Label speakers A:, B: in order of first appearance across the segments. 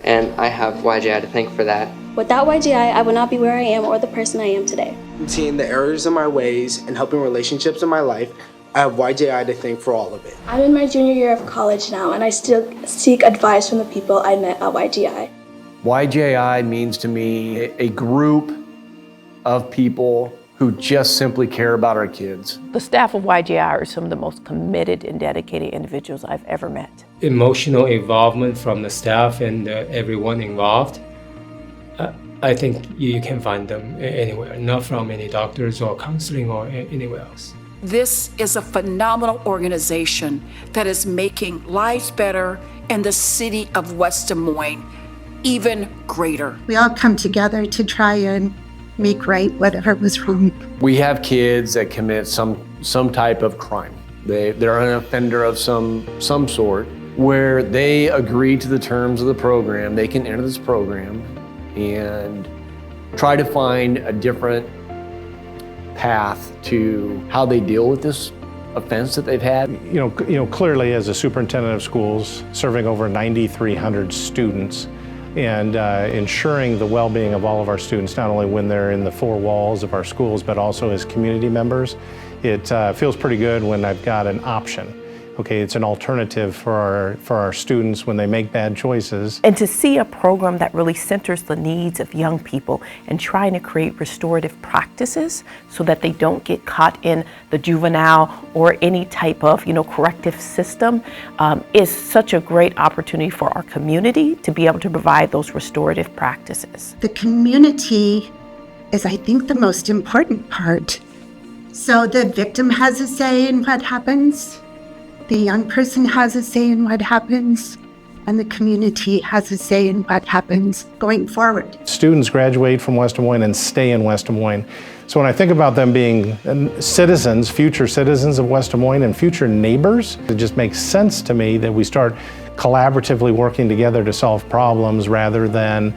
A: and I have YJI to thank for that.
B: Without YJI, I would not be where I am or the person I am today.
C: Seeing the errors in my ways and helping relationships in my life, I have YJI to thank for all of it.
B: I'm in my junior year of college now, and I still seek advice from the people I met at YJI.
D: YJI means to me a group of people who just simply care about our kids.
E: The staff of YJI are some of the most committed and dedicated individuals I've ever met.
F: Emotional involvement from the staff and everyone involved. I think you can find them anywhere, not from any doctors or counseling or anywhere else.
G: This is a phenomenal organization that is making lives better in the city of West Des Moines even greater.
H: We all come together to try and make right whatever was wrong.
D: We have kids that commit some type of crime. They're an offender of some sort, where they agree to the terms of the program. They can enter this program and try to find a different path to how they deal with this offense that they've had.
I: You know, clearly as a superintendent of schools, serving over 9,300 students, and ensuring the well-being of all of our students, not only when they're in the four walls of our schools, but also as community members, it feels pretty good when I've got an option. Okay, it's an alternative for our students when they make bad choices.
E: And to see a program that really centers the needs of young people and trying to create restorative practices so that they don't get caught in the juvenile or any type of corrective system is such a great opportunity for our community to be able to provide those restorative practices.
H: The community is, I think, the most important part. So the victim has a say in what happens. The young person has a say in what happens, and the community has a say in what happens going forward.
I: Students graduate from West Des Moines and stay in West Des Moines. So when I think about them being citizens, future citizens of West Des Moines and future neighbors, it just makes sense to me that we start collaboratively working together to solve problems rather than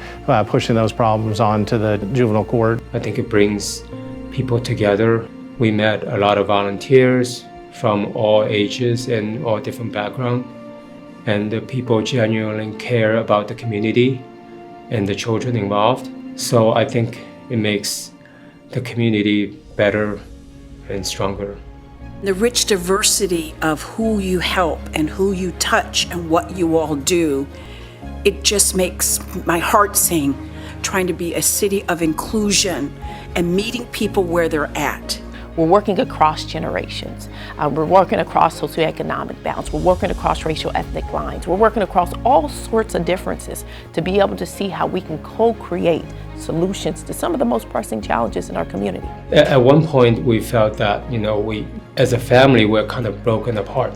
I: pushing those problems on to the juvenile court.
F: I think it brings people together. We met a lot of volunteers from all ages and all different backgrounds, and the people genuinely care about the community and the children involved. So I think it makes the community better and stronger.
G: The rich diversity of who you help and who you touch and what you all do, it just makes my heart sing, trying to be a city of inclusion and meeting people where they're at.
E: We're working across generations. We're working across socioeconomic bounds. We're working across racial ethnic lines. We're working across all sorts of differences to be able to see how we can co-create solutions to some of the most pressing challenges in our community.
F: At one point, we felt that, we, as a family, we're kind of broken apart.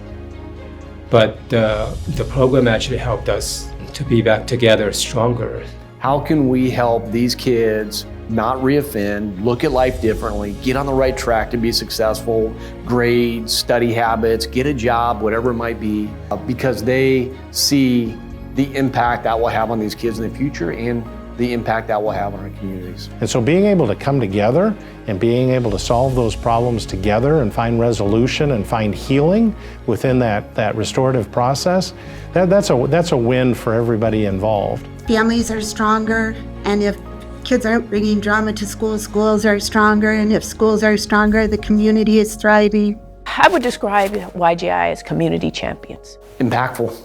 F: But the program actually helped us to be back together stronger.
D: How can we help these kids not reoffend, look at life differently, get on the right track to be successful, grades, study habits, get a job, whatever it might be, because they see the impact that will have on these kids in the future and the impact that will have on our communities.
I: And so being able to come together and being able to solve those problems together and find resolution and find healing within that restorative process, that's a win for everybody involved.
H: Families are stronger, and if kids aren't bringing drama to school, schools are stronger, and if schools are stronger, the community is thriving.
E: I would describe YJI as community champions.
D: Impactful.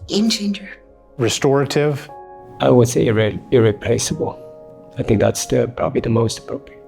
H: Game changer.
I: Restorative.
F: I would say irreplaceable. I think that's probably the most appropriate.